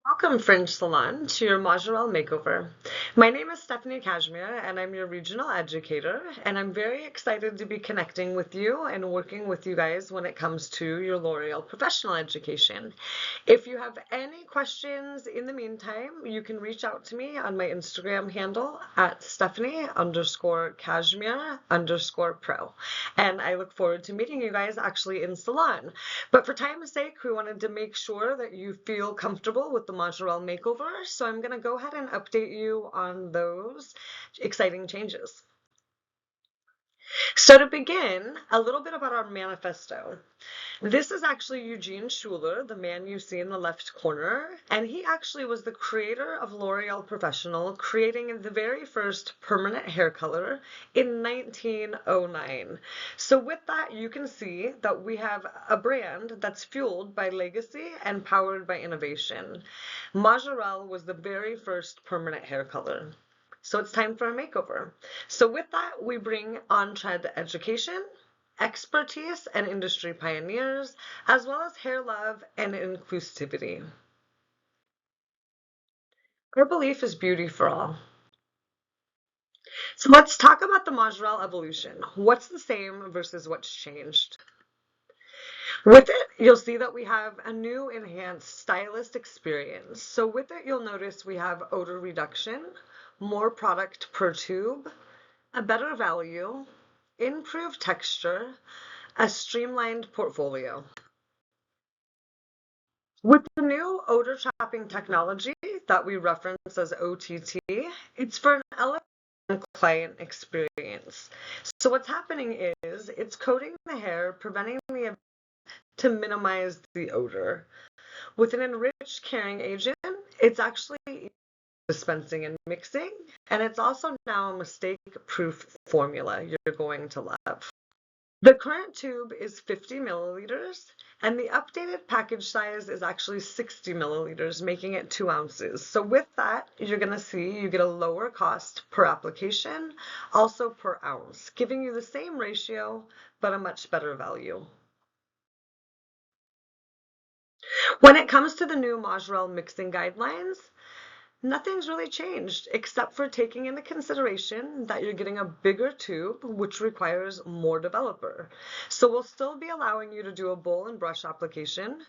Welcome, Fringe Salon, to your Majirel Makeover. My name is Stephanie Kashmir, and I'm your regional educator, and I'm very excited to be connecting with you and working with you guys when it comes to your Loreal professional education. If you have any questions in the meantime, you can reach out to me on my Instagram handle at Stephanie_Kashmir_pro. And I look forward to meeting you guys actually in salon. But for time's sake, we wanted to make sure that you feel comfortable with the Majorel makeover. So I'm going to go ahead and update you on those exciting changes. So to begin, a little bit about our manifesto. This is actually Eugene Schuler, the man you see in the left corner, and he actually was the creator of Loreal Professionnel, creating the very first permanent hair color in 1909. So with that, you can see that we have a brand that's fueled by legacy and powered by innovation. Majorel was the very first permanent hair color. So it's time for a makeover. So with that, we bring on-trend education, expertise and industry pioneers, as well as hair love and inclusivity. Our belief is beauty for all. So let's talk about the Majorel evolution. What's the same versus what's changed? With it, you'll see that we have a new enhanced stylist experience. So with it, you'll notice we have odor reduction, more product per tube, a better value, improved texture, a streamlined portfolio. With the new odor trapping technology that we reference as OTT, it's for an elegant client experience. So what's happening is it's coating the hair, preventing the to minimize the odor. With an enriched carrying agent, it's actually dispensing and mixing, and it's also now a mistake-proof formula you're going to love. The current tube is 50 milliliters, and the updated package size is actually 60 milliliters, making it 2 ounces. So with that, you're going to see you get a lower cost per application, also per ounce, giving you the same ratio, but a much better value. When it comes to the new Majorel mixing guidelines, nothing's really changed except for taking into consideration that you're getting a bigger tube, which requires more developer. So we'll still be allowing you to do a bowl and brush application.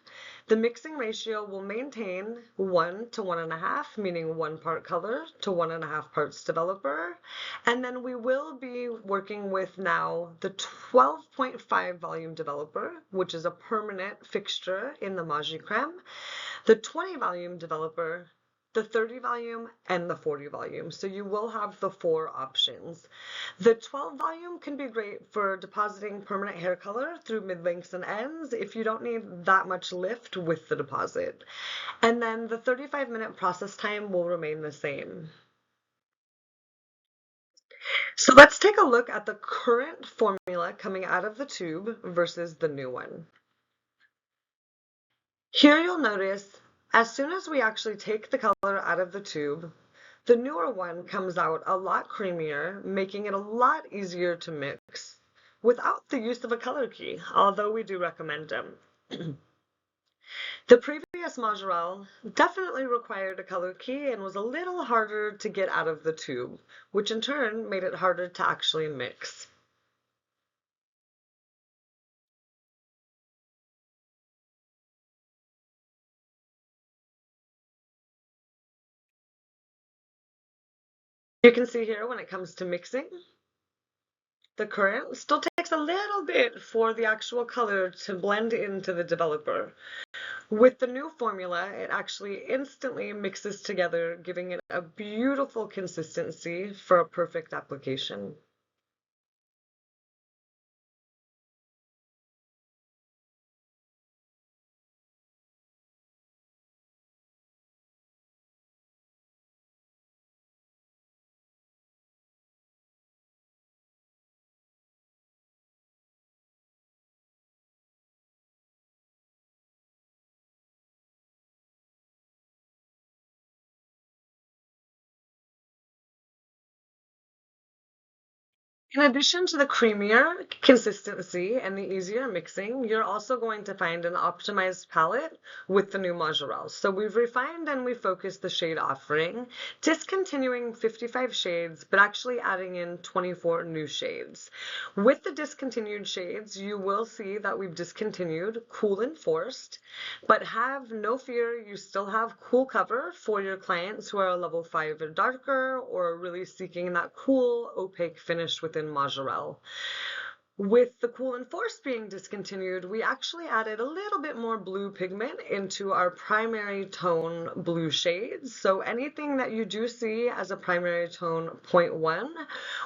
The mixing ratio will maintain 1 to 1.5, meaning 1 part color to 1.5 parts developer. And then we will be working with now the 12.5 volume developer, which is a permanent fixture in the Magi Creme, the 20 volume developer, the 30 volume, and the 40 volume. So you will have the 4 options. The 12 volume can be great for depositing permanent hair color through mid-lengths and ends if you don't need that much lift with the deposit. And then the 35-minute process time will remain the same. So let's take a look at the current formula coming out of the tube versus the new one. Here you'll notice as soon as we actually take the color out of the tube, the newer one comes out a lot creamier, making it a lot easier to mix without the use of a color key, although we do recommend them. The previous Majorel definitely required a color key and was a little harder to get out of the tube, which in turn made it harder to actually mix. You can see here when it comes to mixing, the current still takes a little bit for the actual color to blend into the developer. With the new formula, it actually instantly mixes together, giving it a beautiful consistency for a perfect application. In addition to the creamier consistency and the easier mixing, you're also going to find an optimized palette with the new Majirel. So we've refined and refocused the shade offering, discontinuing 55 shades, but actually adding in 24 new shades. With the discontinued shades, you will see that we've discontinued Cool and Forced, but have no fear, you still have Cool Cover for your clients who are a level 5 or darker or really seeking that cool, opaque finish within Majirel. With the Cool and Force being discontinued, we actually added a little bit more blue pigment into our primary tone blue shades. So anything that you do see as a primary tone 0.1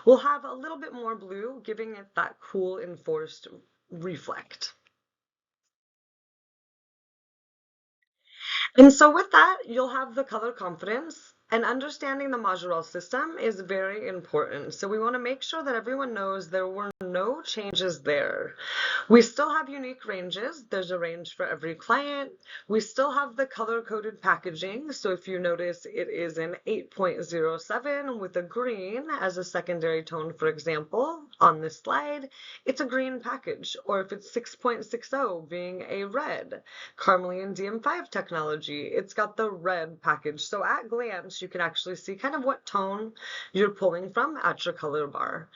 will have a little bit more blue, giving it that Cool and Forced reflect. And so with that, you'll have the color confidence, and understanding the Majorel system is very important. So we want to make sure that everyone knows there were no changes there. We still have unique ranges. There's a range for every client. We still have the color-coded packaging. So if you notice, it is an 8.07 with a green as a secondary tone, for example, on this slide, it's a green package. Or if it's 6.60 being a red, Carmeline DM5 technology, it's got the red package. So at glance, you can actually see kind of what tone you're pulling from at your color bar.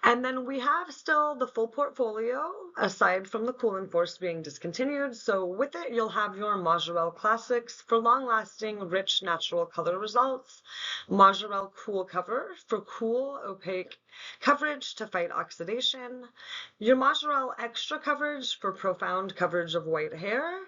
And then we have still the full portfolio, aside from the Cool and Force being discontinued. So with it, you'll have your Majorel Classics for long-lasting, rich, natural color results. Majorel Cool Cover for cool, opaque coverage to fight oxidation. Your Majorel Extra Coverage for profound coverage of white hair.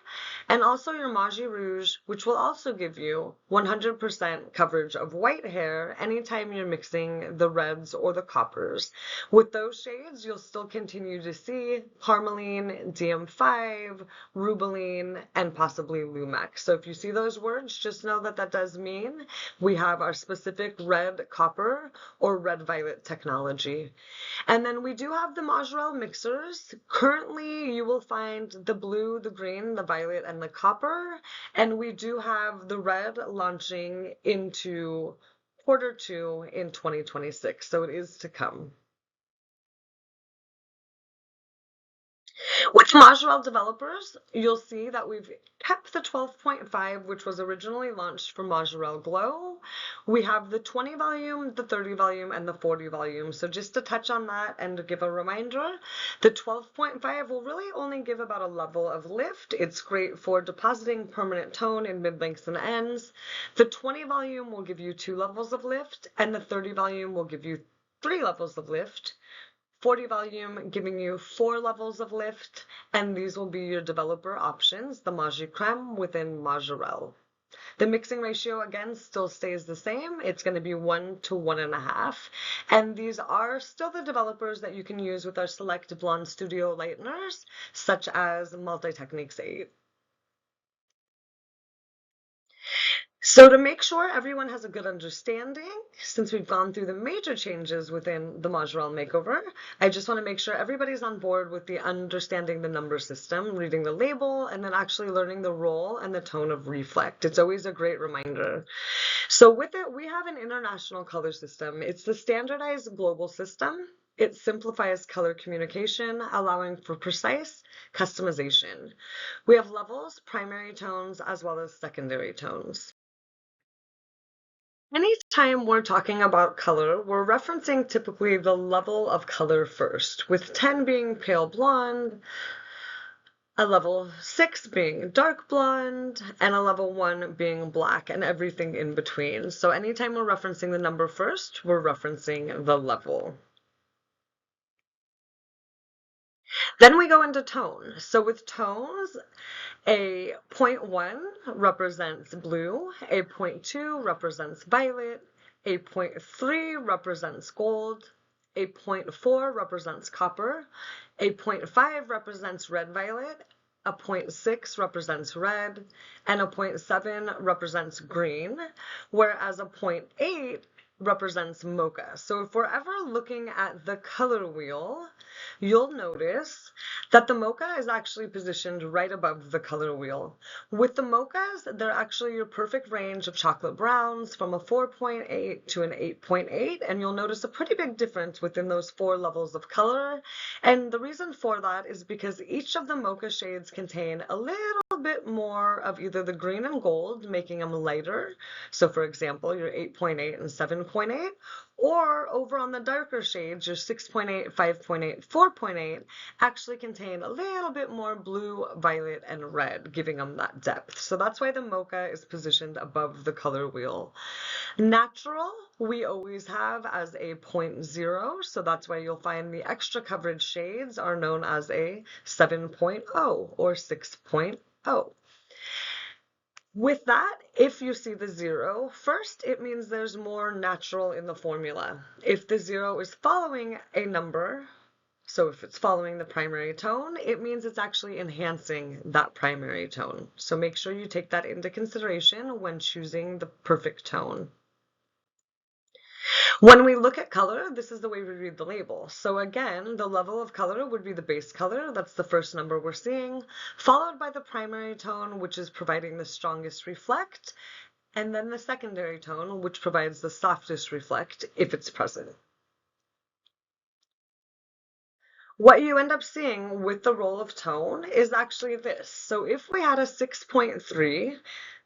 And also your Magi Rouge, which will also give you 100% coverage of white hair anytime you're mixing the reds or the coppers. With those shades, you'll still continue to see Carmeline, DM5, Rubeline, and possibly Lumex. So if you see those words, just know that that does mean we have our specific red copper or red violet technology. And then we do have the Majorel mixers. Currently, you will find the blue, the green, the violet, and the copper. And we do have the red launching into Q2 in 2026. So it is to come. With Majorel developers, you'll see that we've kept the 12.5, which was originally launched for Majorel Glow. We have the 20 volume, the 30 volume, and the 40 volume. So just to touch on that and to give a reminder, the 12.5 will really only give about a level of lift. It's great for depositing permanent tone in mid-lengths and ends. The 20 volume will give you 2 levels of lift, and the 30 volume will give you 3 levels of lift. 40 volume giving you 4 levels of lift, and these will be your developer options, the Magi Creme within Majorel. The mixing ratio again still stays the same. It's going to be 1 to 1.5. And these are still the developers that you can use with our select Blonde Studio lighteners, such as Multi Techniques 8. So to make sure everyone has a good understanding, since we've gone through the major changes within the Majirel Makeover, I just want to make sure everybody's on board with the understanding the number system, reading the label, and then actually learning the role and the tone of reflect. It's always a great reminder. So with it, we have an international color system. It's the standardized global system. It simplifies color communication, allowing for precise customization. We have levels, primary tones, as well as secondary tones. Anytime we're talking about color, we're referencing typically the level of color first, with 10 being pale blonde, a level 6 being dark blonde, and a level 1 being black, and everything in between. So anytime we're referencing the number first, we're referencing the level. Then we go into tone. So with tones, a 0.1 represents blue, a 0.2 represents violet, a 0.3 represents gold, a 0.4 represents copper, a 0.5 represents red violet, a 0.6 represents red, and a 0.7 represents green, whereas a 0.8 represents mocha. So if we're ever looking at the color wheel, you'll notice that the mocha is actually positioned right above the color wheel. With the mochas, they're actually your perfect range of chocolate browns from a 4.8 to an 8.8, and you'll notice a pretty big difference within those 4 levels of color. And the reason for that is because each of the mocha shades contain a little bit more of either the green and gold, making them lighter. So for example, your 8.8 and 7.8, or over on the darker shades, your 6.8, 5.8, 4.8 actually contain a little bit more blue, violet, and red, giving them that depth. So that's why the mocha is positioned above the color wheel. Natural, we always have as a 0.0, so that's why you'll find the extra coverage shades are known as a 7.0 or 6.0. With that, if you see the 0 first, it means there's more natural in the formula. If the 0 is following a number, so if it's following the primary tone, it means it's actually enhancing that primary tone. So make sure you take that into consideration when choosing the perfect tone. When we look at color, this is the way we read the label. So again, the level of color would be the base color. That's the first number we're seeing, followed by the primary tone, which is providing the strongest reflect, and then the secondary tone, which provides the softest reflect if it's present. What you end up seeing with the roll of tone is actually this. So if we had a 6.3,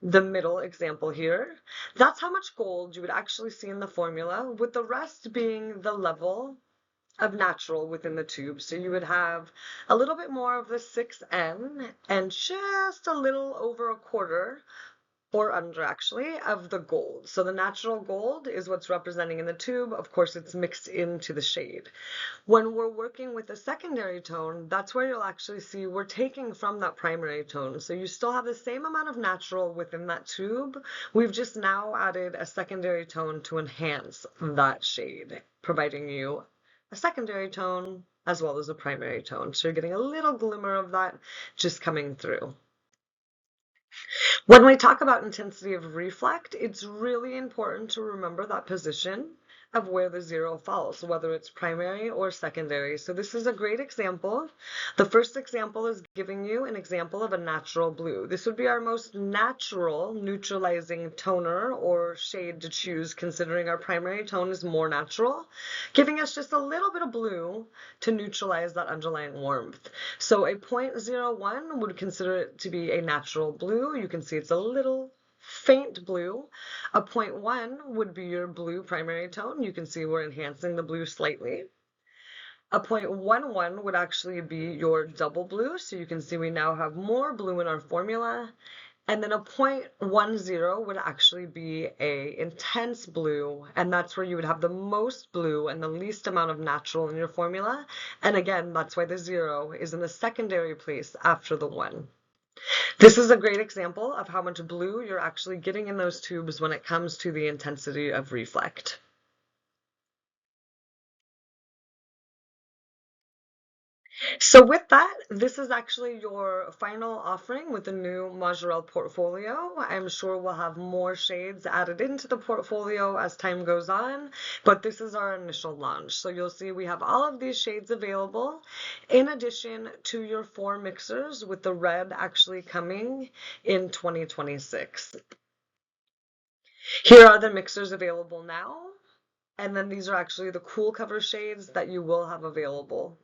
the middle example here, that's how much gold you would actually see in the formula, with the rest being the level of natural within the tube. So you would have a little bit more of the 6N and just a little over a quarter or under actually of the gold. So the natural gold is what's representing in the tube. Of course, it's mixed into the shade. When we're working with a secondary tone, that's where you'll actually see we're taking from that primary tone. So you still have the same amount of natural within that tube. We've just now added a secondary tone to enhance that shade, providing you a secondary tone as well as a primary tone. So you're getting a little glimmer of that just coming through. When we talk about intensity of reflect, it's really important to remember that position of where the 0 falls, whether it's primary or secondary. So this is a great example. The first example is giving you an example of a natural blue. This would be our most natural neutralizing toner or shade to choose, considering our primary tone is more natural, giving us just a little bit of blue to neutralize that underlying warmth. So a 0.01 would consider it to be a natural blue. You can see it's a little faint blue. A 0.1 would be your blue primary tone. You can see we're enhancing the blue slightly. A 0.11 would actually be your double blue. So you can see we now have more blue in our formula. And then a 0.10 would actually be a intense blue, and that's where you would have the most blue and the least amount of natural in your formula. And again, that's why the 0 is in the secondary place after the 1. This is a great example of how much blue you're actually getting in those tubes when it comes to the intensity of reflect. So with that, this is actually your final offering with the new Majirel portfolio. I'm sure we'll have more shades added into the portfolio as time goes on, but this is our initial launch. So you'll see we have all of these shades available in addition to your 4 mixers, with the red actually coming in 2026. Here are the mixers available now, and then these are actually the cool cover shades that you will have available.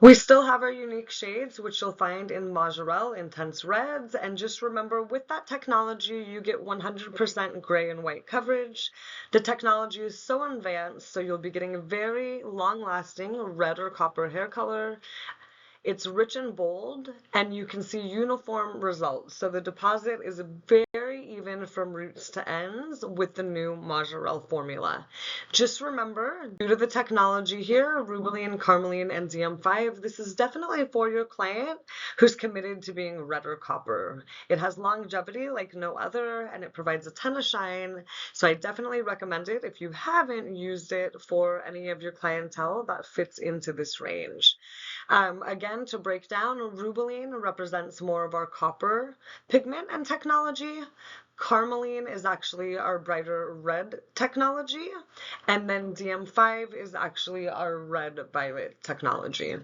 We still have our unique shades, which you'll find in Majirel Intense Reds. And just remember, with that technology, you get 100% gray and white coverage. The technology is so advanced, so you'll be getting a very long-lasting red or copper hair color. It's rich and bold, and you can see uniform results. So the deposit is very even from roots to ends with the new Majirel formula. Just remember, due to the technology here, Rubylene, Carmeline, and DM5, this is definitely for your client who's committed to being red or copper. It has longevity like no other, and it provides a ton of shine. So I definitely recommend it if you haven't used it for any of your clientele that fits into this range. Again, to break down, rubeline represents more of our copper pigment and technology. Carmeline is actually our brighter red technology, and then DM5 is actually our red violet technology.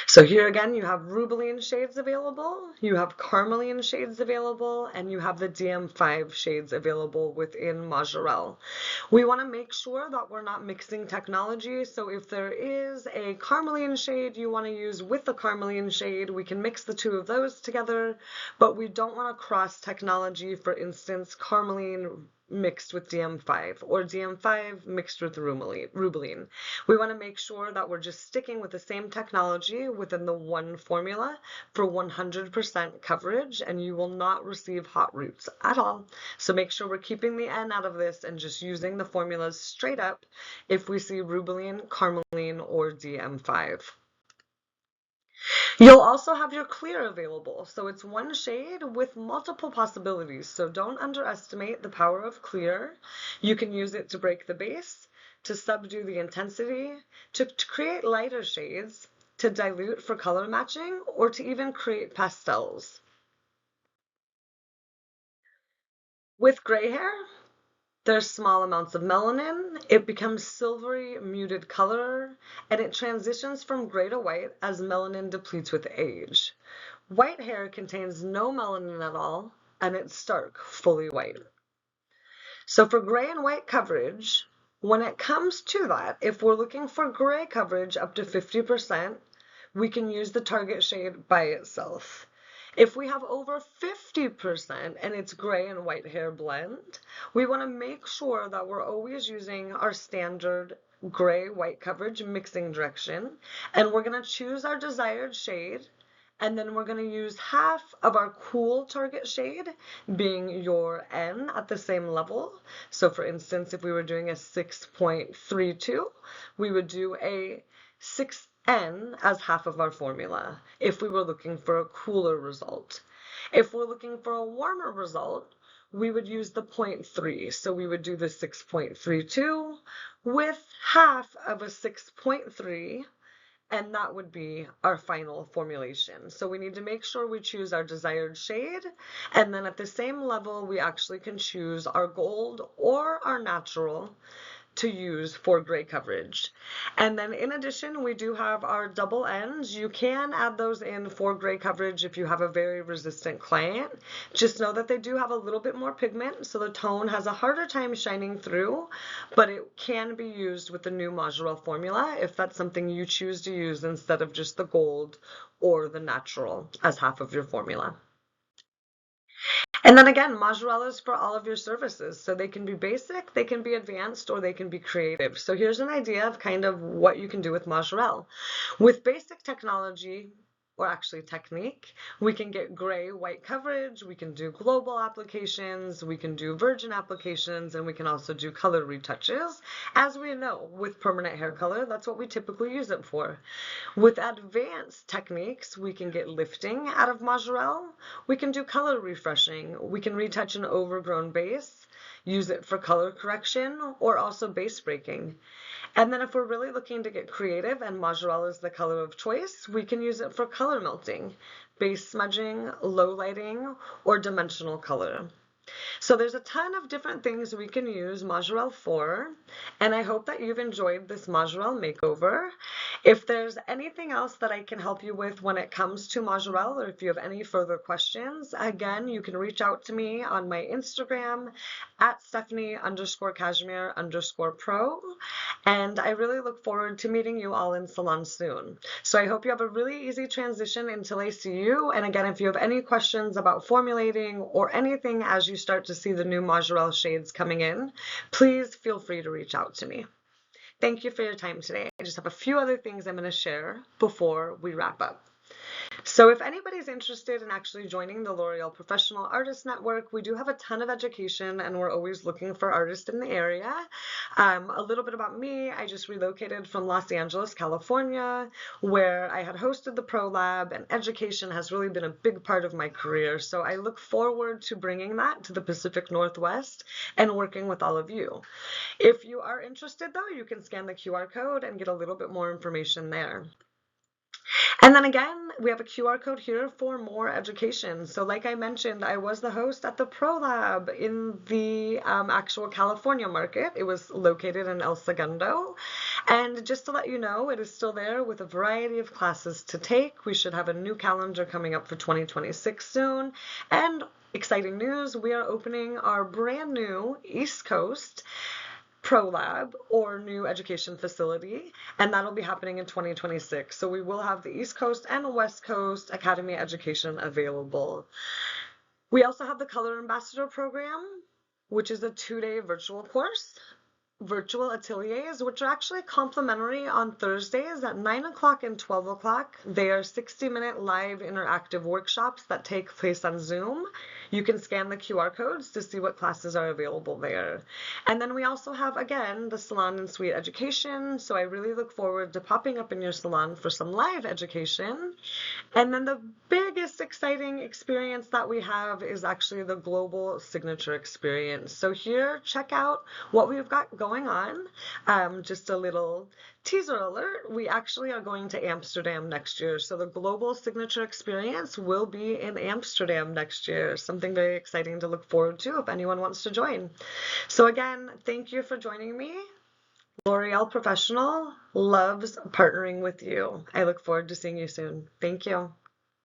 So here again, you have rubeline shades available, you have carmeline shades available, and you have the DM5 shades available within Majirel. We want to make sure that we're not mixing technology, so if there is a carmeline shade you want to use with the carmeline shade, we can mix the two of those together, but we don't want to cross technology, for instance, carmeline mixed with DM5 or DM5 mixed with rubeline. We want to make sure that we're just sticking with the same technology within the one formula for 100% coverage, and you will not receive hot roots at all. So make sure we're keeping the N out of this and just using the formulas straight up if we see rubeline, carmeline, or DM5. You'll also have your clear available, so it's one shade with multiple possibilities, so don't underestimate the power of clear. You can use it to break the base, to subdue the intensity, to create lighter shades, to dilute for color matching, or to even create pastels. With gray hair, there's small amounts of melanin, it becomes silvery muted color, and it transitions from gray to white as melanin depletes with age. White hair contains no melanin at all, and it's stark, fully white. So for gray and white coverage, when it comes to that, if we're looking for gray coverage up to 50%, we can use the target shade by itself. If we have over 50% and it's gray and white hair blend, we want to make sure that we're always using our standard gray-white coverage mixing direction, and we're going to choose our desired shade, and then we're going to use half of our cool target shade, being your N at the same level. So for instance, if we were doing a 6.32, we would do a 6N as half of our formula if we were looking for a cooler result. If we're looking for a warmer result, we would use the 0.3. So we would do the 6.32 with half of a 6.3, and that would be our final formulation. So we need to make sure we choose our desired shade, and then at the same level we actually can choose our gold or our natural to use for gray coverage. And then in addition, we do have our double ends. You can add those in for gray coverage if you have a very resistant client. Just know that they do have a little bit more pigment, so the tone has a harder time shining through, but it can be used with the new Majirel formula if that's something you choose to use instead of just the gold or the natural as half of your formula. And then again, Majirel is for all of your services. So they can be basic, they can be advanced, or they can be creative. So here's an idea of kind of what you can do with Majirel. With basic technology, or actually technique, we can get gray white coverage, we can do global applications, we can do virgin applications, and we can also do color retouches. As we know, with permanent hair color, that's what we typically use it for. With advanced techniques, we can get lifting out of Majirel, we can do color refreshing, we can retouch an overgrown base, use it for color correction, or also base breaking. And then if we're really looking to get creative and Majirel is the color of choice, we can use it for color melting, base smudging, low lighting, or dimensional color. So there's a ton of different things we can use Majirel for, and I hope that you've enjoyed this Majirel makeover. If there's anything else that I can help you with when it comes to Majirel, or if you have any further questions, again, you can reach out to me on my Instagram at Stephanie_Cashmere_pro, and I really look forward to meeting you all in salon soon. So I hope you have a really easy transition until I see you, and again, if you have any questions about formulating or anything as you start to see the new Majirel shades coming in, please feel free to reach out to me. Thank you for your time today. I just have a few other things I'm going to share before we wrap up. So if anybody's interested in actually joining the Loreal Professional Artist Network, we do have a ton of education and we're always looking for artists in the area. A little bit about me, I just relocated from Los Angeles, California, where I had hosted the Pro Lab, and education has really been a big part of my career. So I look forward to bringing that to the Pacific Northwest and working with all of you. If you are interested though, you can scan the QR code and get a little bit more information there. And then again, we have a QR code here for more education. So like I mentioned, I was the host at the Pro Lab in the actual California market. It was located in El Segundo. And just to let you know, it is still there with a variety of classes to take. We should have a new calendar coming up for 2026 soon. And exciting news, we are opening our brand new East Coast Pro Lab or new education facility, and that'll be happening in 2026. So we will have the East Coast and West Coast Academy education available. We also have the Color Ambassador program, which is a 2-day virtual course. Virtual ateliers, which are actually complimentary on Thursdays at 9 o'clock and 12 o'clock. They are 60-minute live interactive workshops that take place on Zoom. You can scan the QR codes to see what classes are available there. And then we also have, again, the Salon and Suite education. So I really look forward to popping up in your salon for some live education. And then the biggest exciting experience that we have is actually the global signature experience. So here, check out what we've got going on. Just a little teaser alert, we actually are going to Amsterdam next year. So the global signature experience will be in Amsterdam next year. Something very exciting to look forward to if anyone wants to join. So again, thank you for joining me. Loreal Professionnel loves partnering with you. I look forward to seeing you soon. Thank you.